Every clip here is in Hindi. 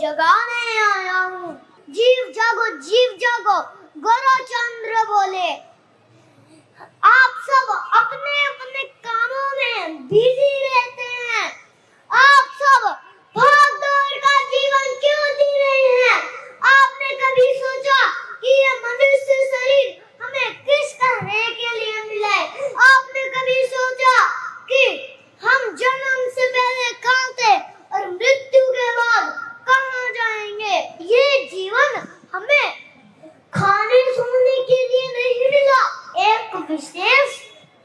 जगाने आया हूँ। जीव जागो गौरवचंद्र बोले। आप सब अपने अपने कामों में बिजी रहते हैं। आप सब भाग दौड़ का जीवन क्यों जी रहे हैं? आपने कभी सोचा कि ये मनुष्य शरीर हमें किस करने के लिए मिला है? आपने कभी सोचा कि हम जन्म से पहले कहाँ थे और मृत्यु के बाद कहाँ जाएंगे? ये जीवन हमें खाने सोने के लिए नहीं मिला, एक विशेष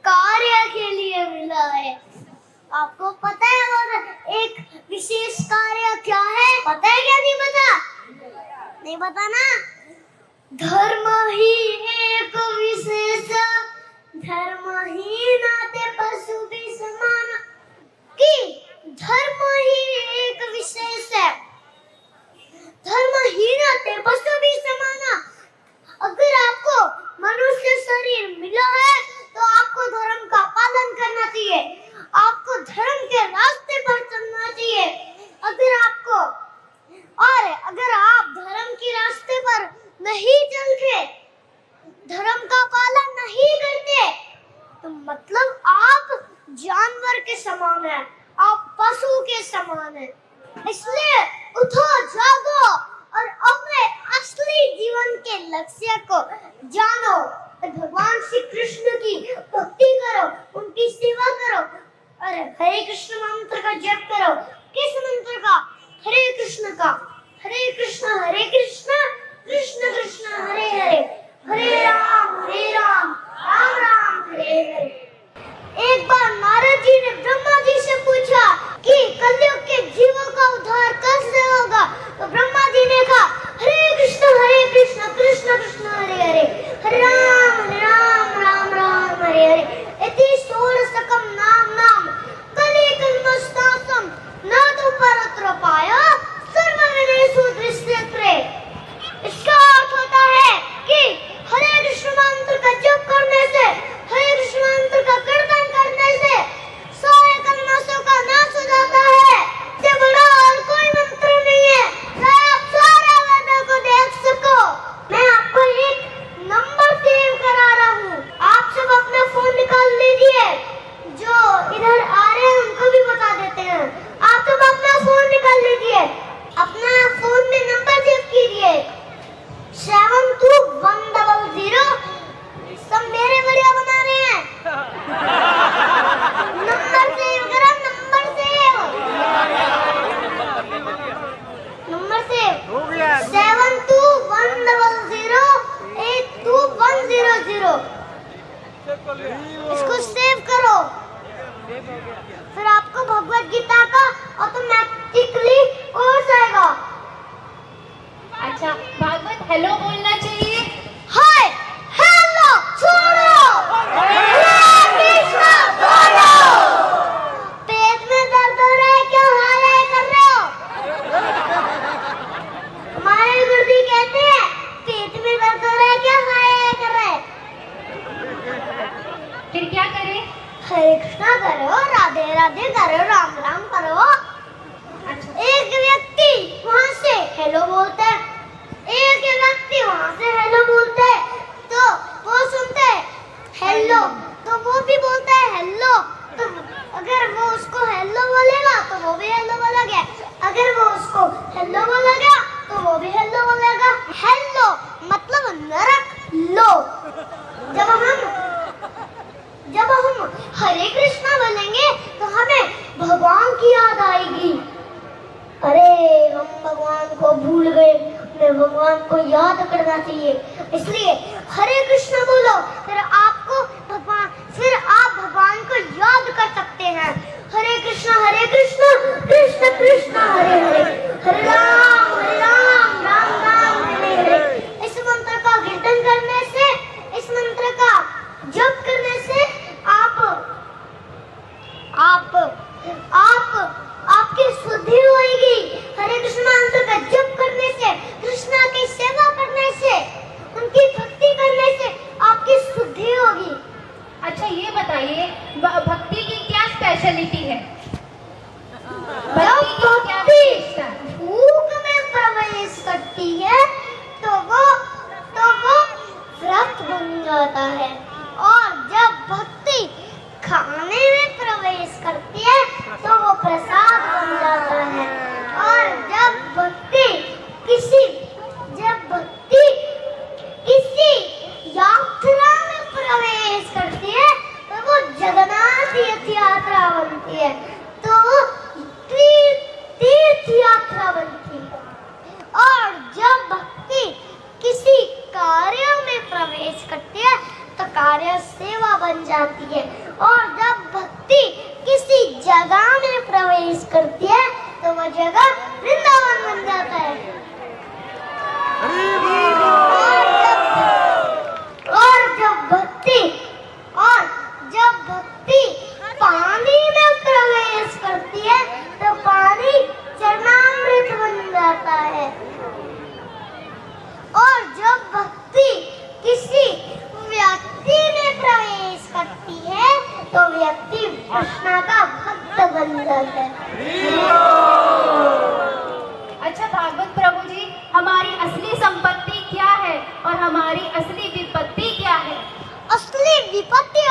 कार्य के लिए मिला है। आपको पता है और एक विशेष कार्य क्या है? पता है क्या? नहीं पता? नहीं पता ना? धर्म ही एक विशेष, धर्महीन नाते पशु भी समान। कि धर्म ही एक विशेष है, धर्महीन नाते पशु भी समान। अगर आपको मनुष्य शरीर मिला है तो आपको धर्म का पालन करना चाहिए, आपको धर्म के रास्ते पर चलना चाहिए। अगर आप धर्म के रास्ते पर नहीं चलते, धर्म का पालन नहीं करते, तो मतलब आप जानवर के समान हैं, आप पशु के समान हैं। इसलिए उठो, जागो और अपने असली जीवन के लक्ष्य को जानो। भगवान श्री कृष्ण की भक्ति करो, उनकी सेवा करो और हरे कृष्ण मंत्र का जप करो। किस मंत्र का? हरे कृष्ण का। हरे कृष्ण कृष्ण कृष्ण हरे हरे, हरे राम राम राम हरे हरे। एक बार नारद जी ने ब्रह्मा जी से पूछा कि कलयुग के जीवों का उद्धार कैसे होगा? तो ब्रह्मा जी ने कहा हरे कृष्ण कृष्ण कृष्ण हरे हरे, हरे राम राम हरे हरे। इति षोडशकं नाम कलि कल्मषनाशं न तो परत्र पाया सर्वविनेषु दृश्यते। इसका अर्थ होता है कि हरे कृष्ण मंत्र का जप करने से, हरे कृष्ण मंत्र का कीर्तन करने से सारे कल्मषों का नाश हो जाता है। इससे बड़ा और कोई मंत्र नहीं है, आप सारे वेदों को देख सको। मैं आपको एक नंबर सेव करा रहा हूँ, आप सब अपना फोन निकाल लीजिए। जो इधर आ रहे हैं उनको भी बता देते हैं, आप सब अपना फोन निकाल लीजिए, अपना फोन में नंबर सेव कीजिए 7210। सब मेरे बढ़िया बना रहे हैं। नंबर सेव करो, नंबर सेव हो गया। 7210821000। इसको सेव करो, फिर आपको भगवत गीता का ऑटोमेटिकली कोर्स आएगा। अच्छा, भागवत हेलो बोलना चाहिए। हाय हेलो सुनो, कृष्ण बोलो। पेट में दर्द हो रहा है, क्यों हाय कर रहे हो? हमारे गुरुजी कहते हैं पेट में दर्द हो रहा है, क्या हाय कर रहे हैं? फिर क्या करें? हरे कृष्णा करो, राधे राधे करो, राम राम करो। एक व्यक्ति वहाँ से हेलो बोलता है, एक व्यक्ति वहाँ से हेलो बोलता है, तो वो सुनते हैं हेलो, तो वो भी बोलता है हेलो। तो अगर वो उसको हेलो बोलेगा तो वो भी हेलो बोलेगा, अगर वो उसको हेलो बोलेगा तो वो भी हेलो बोलेगा। हेलो मतलब नरक लो। जब हम हरे कृष्णा बोलेंगे तो हमें भगवान की याद आएगी। अरे हम भगवान को भूल गए, हमें भगवान को याद करना चाहिए। इसलिए हरे कृष्ण बोलो, फिर आप भगवान को याद कर सकते हैं। हरे कृष्ण कृष्ण कृष्ण हरे हरे, हरे राम राम राम हरे हरे। इस मंत्र का कीर्तन करने से, इस मंत्र का जप करने से आपकी शुद्धि होगी। हरे कृष्ण मंत्र का जप करने से, कृष्णा की सेवा करने से, उनकी भक्ति करने से आपकी शुद्धि होगी। अच्छा, ये बताइए भक्ति की क्या स्पेशलिटी है? विपत्ति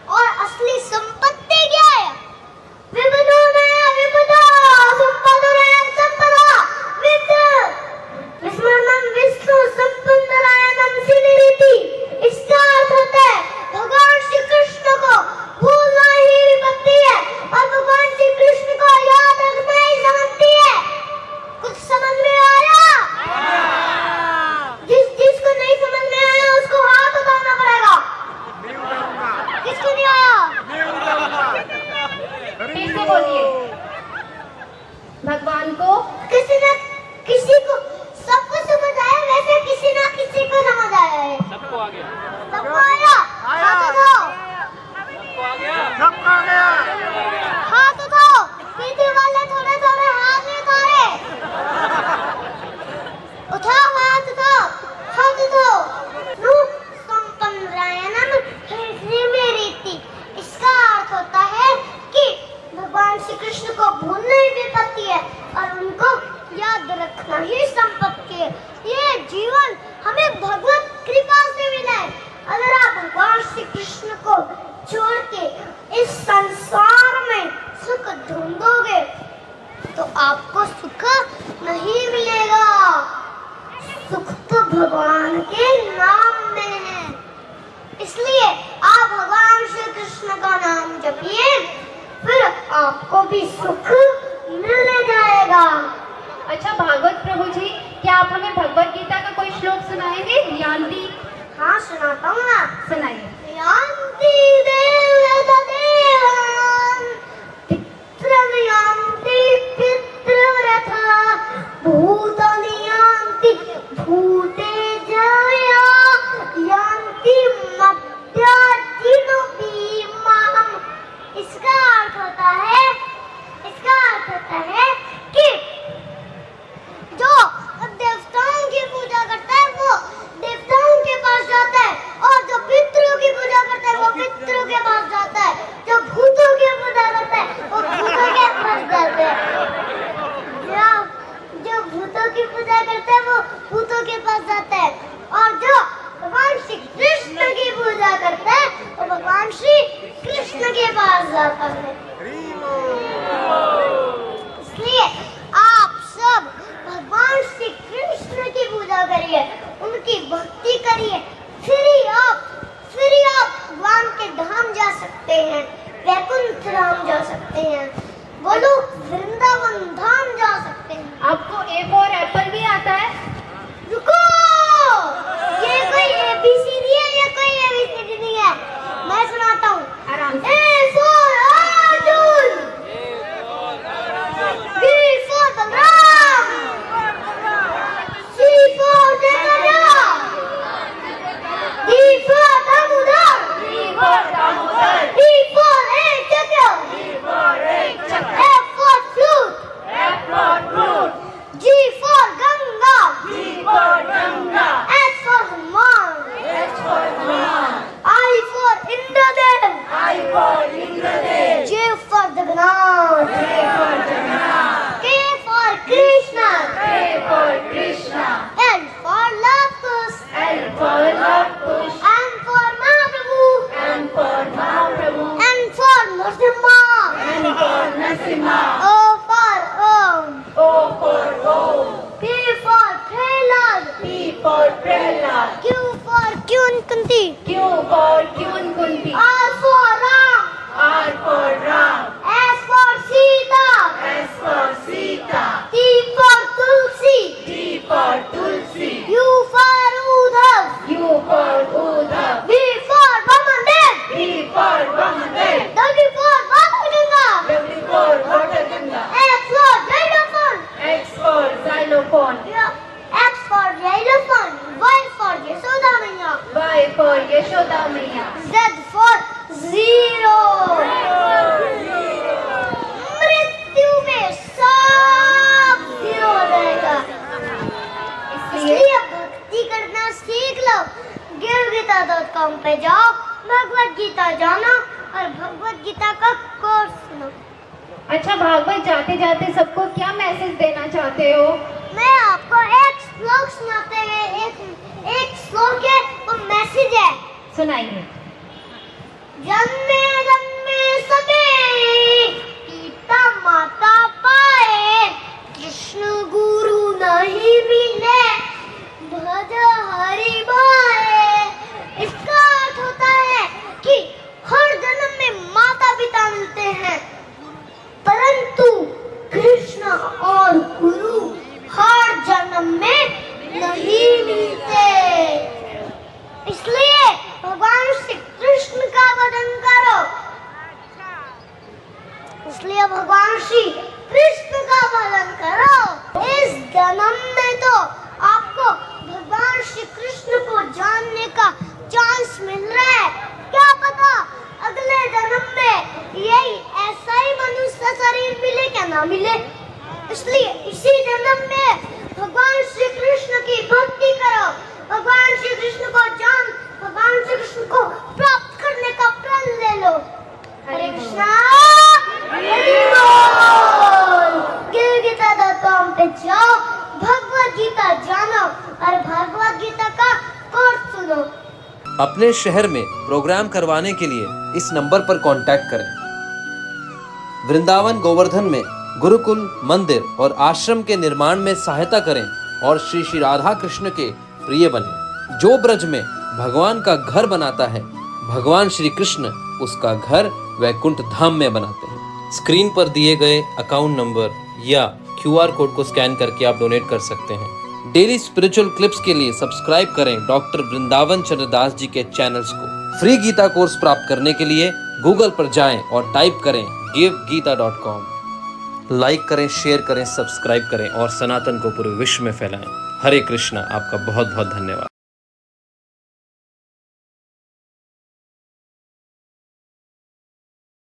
और असली संपत्ति क्या है? विबुधो नया विबुधो संपदो नया संपदा विद विस्मरणम विष्णु संपन्नरायणम सिलिरिति। इसका अर्थ होता है भगवान श्री कृष्ण को भूलना ही विपत्ति है और भगवान श्री कृष्ण को याद रखना ही संपत्ति है। कुछ समझ में आया? जिसको नहीं समझ में आया उसको हाथ उठाना पड़ेगा। किसको नहीं आया? फिर से बोलिए। भगवान को किसी को सबको समझ आया, वैसे किसी ना किसी को समझ आया है। सबको आ गया। सबको आया? हाथ उठाओ। सबको आ गया। हाथ उठाओ। पीछे वाले थोड़े थोड़े हाथ नहीं उठा रहे। उठाओ हाथ, उठाओ हाथ, उठाओ। संपन्नरायणम सिलिरिति। इसका अर्थ होता है कि भगवान श्री कृष्ण को भूलना ही विपत्ति है और उनको याद रखना ही संपत्ति है। ये जीवन हमें भगवत कृपा से मिला है। अगर आप भगवान श्री कृष्ण को छोड़ के इस संसार में सुख ढूंढोगे तो आपको सुख नहीं मिलेगा। सुख तो भगवान के नाम में है। इसलिए आप भगवान श्री कृष्ण का नाम जपिए, फिर आपको भी सुख मिल जाएगा। अच्छा भागवत प्रभु जी, क्या आप हमें भगवत गीता का कोई श्लोक सुनाएंगे? यान्ति। हाँ सुनाता हूँ ना। सुनाइए। यान्ति देवदेवान् पितरं यान्ति पितृव्रता भूतानि यान्ति भूतेजया यान्ति मद्याजिनोऽपि माम्। इसका अर्थ होता है कि जो देवताओं की पूजा करता है वो देवताओं के पास जाता है और जो पितरों की पूजा करता है वो पितरों के पास जाता है। जो भूतों की पूजा करता है वो भूतों के पास जाता है। जो भूतों की पूजा करता है वो भूतों के पास जाता है और जो भगवान श्री कृष्ण की पूजा करता है वो भगवान श्री कृष्ण के पास जाता है। इसलिए आप सब भगवान श्री कृष्ण की पूजा करिए, उनकी भक्ति करिए, फिर ही आप भगवान के धाम जा सकते हैं, वैकुंठ धाम जा सकते हैं, बोलो वृंदावन धाम जा सकते हैं। आपको ए फॉर एप्पल भी आता है? रुको, ये कोई एबीसीडी है, ये कोई एबीसीडी नहीं है। मैं सुनाता हूँ आराम से। A for Arjun, B for Balram, C for Jairam, D for Damodar, D for एक चक्र, F for flute, G for Ganga, H for Hanuman, I for Indradev, J for Jagannath, K for Krishna, L for Luv Kush, M for Mahaprabhu, N for Narasimha, O for Om, P for Prahlad, Q for Kunti, R for Ram, S for Sita, T for Tulsi, U for Uddhav, we for Vamandev, W for वाटरगंगा, X for xylophone, X for xylophone, Y for Yashoda मैया, जेड फॉर जीरो। मृत्यु में सब जीरो हो जाएगा। इसलिए भक्ति करना सीख लो। givegita.com पे जाओ, भगवत गीता जानो और भगवत गीता का कोर्स सुनो। अच्छा भागवत जाते जाते सबको क्या मैसेज देना चाहते हो? मैं आपको एक श्लोक सुनाते हुए एक श्लोक है वो मैसेज है। सुनाइए। जन्मे जन्मे सबे पिता माता पाए, कृष्ण गुरु नहीं मिले भज हरि भाए। इसका अर्थ होता है कि हर जन्म में माता पिता मिलते हैं, परंतु कृष्ण और गुरु हर जन्म में नहीं मिलते। इसलिए भगवान श्री कृष्ण का भजन करो, इसलिए भगवान श्री कृष्ण का भजन करो। इस जन्म में तो आपको भगवान श्री कृष्ण को जानने का चांस मिल रहा है, क्या पता अगले जन्म में यही ऐसा ही मनुष्य शरीर मिले क्या ना मिले। इसलिए इसी जन्म में भगवान श्री कृष्ण की भक्ति करो, भगवान श्री कृष्ण को जान, भगवान श्री कृष्ण को प्राप्त करने का प्रण ले लो। हरे कृष्णा, हरि बोल। gita.com पे जाओ, भगवद गीता जानो और भगवद गीता का कोर्स सुनो। अपने शहर में प्रोग्राम करवाने के लिए इस नंबर पर कांटेक्ट करें। वृंदावन गोवर्धन में गुरुकुल, मंदिर और आश्रम के निर्माण में सहायता करें और श्री श्री राधा कृष्ण के प्रिय बने। जो ब्रज में भगवान का घर बनाता है, भगवान श्री कृष्ण उसका घर वैकुंठ धाम में बनाते हैं। स्क्रीन पर दिए गए अकाउंट नंबर या QR कोड को स्कैन करके आप डोनेट कर सकते हैं। डेली स्पिरिचुअल क्लिप्स के लिए सब्सक्राइब करें डॉक्टर वृंदावन चंद्रदास जी के चैनल्स को। फ्री गीता कोर्स प्राप्त करने के लिए गूगल पर जाएं और टाइप करें givegita.com। लाइक करें, शेयर करें, सब्सक्राइब करें और सनातन को पूरे विश्व में फैलाएं। हरे कृष्णा। आपका बहुत बहुत धन्यवाद।